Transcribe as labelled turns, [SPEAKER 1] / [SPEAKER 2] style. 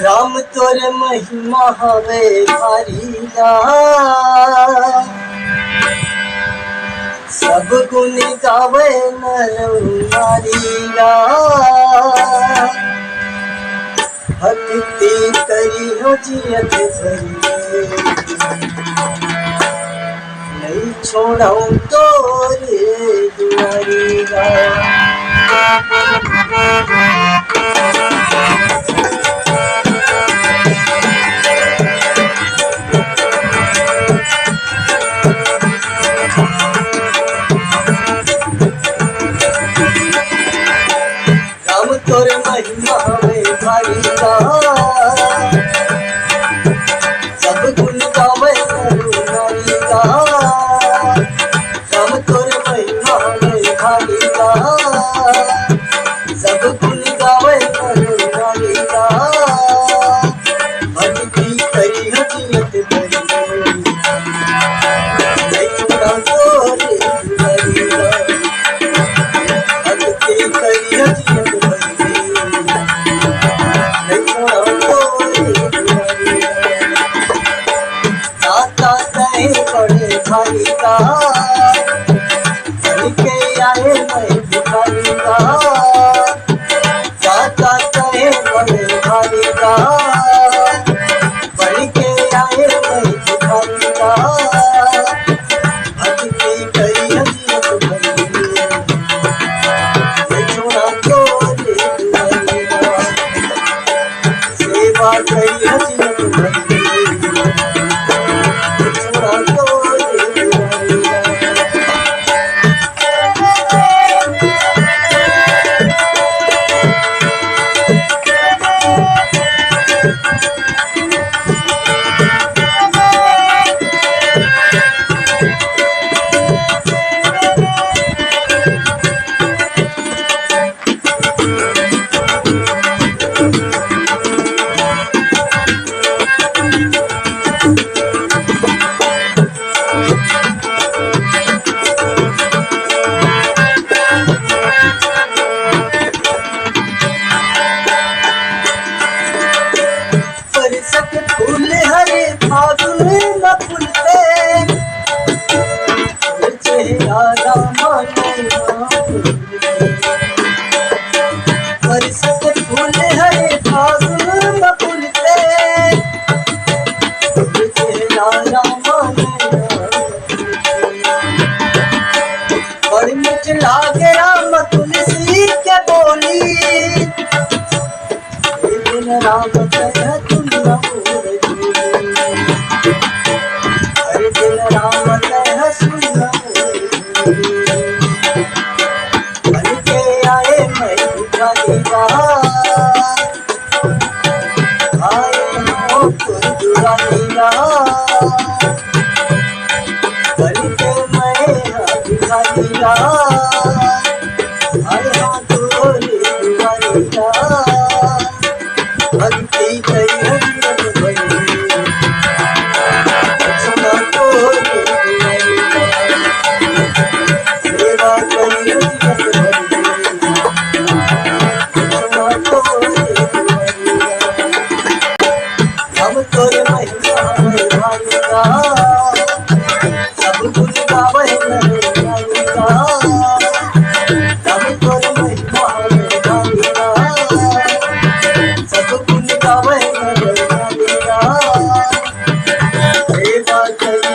[SPEAKER 1] राम तोर महिमा हवे भारी गा, सब गुण गावे नर नारी गा। भक्ति करी हो जियत भरी, नहीं छोड़ाऊं तोरे दुआरी गा। राम तोर महिमा हवे भारी गा, सब गुण गावे नर नारी गा। राम तोर महिमा हवे भारी गा, सब गुण गावे नर नारी गा। भक्ति करी हो जियत भरी, नहीं छोड़ा तोरे दुआरी गा। भक्ति करी हो जियत बड़े भाई का, बन के आए मैं भिखारी का। चाचा कहे बड़े भाई का, बन के आए मैं भिखारी का। भक्ति करी हजियत भरी, मैं छोड़ा तोरे दुआरी गा। सेवा करी हजियत भरी, फूल हरे फागुन न फूलते, चेहरा रामा बरसत फूल हरे फागुन न फूलते, चेहरा रामा बड़ी मीठ लागे राम तुलसी के बोली। राम कह तुम हर दिन राम कह सुन, बन के आए मैं भिखारी का। आए हो तुम दुआरी गा, बन के मैं भिखारी गा। आए हो तोरे दुआरी गा। भक्ति करी हजियत भरी, छोड़ा तोरे दुआरी गा। सेवा करी हजियत भरी, छोड़ा तोरे दुआरी गा। हम तोरे महिमा हवे भारी गा, सब गुण गावे नर नारी गा। हम तोरे महिमा हवे भारी गा, सब गुण गावे नर नारी गा। सेवा करी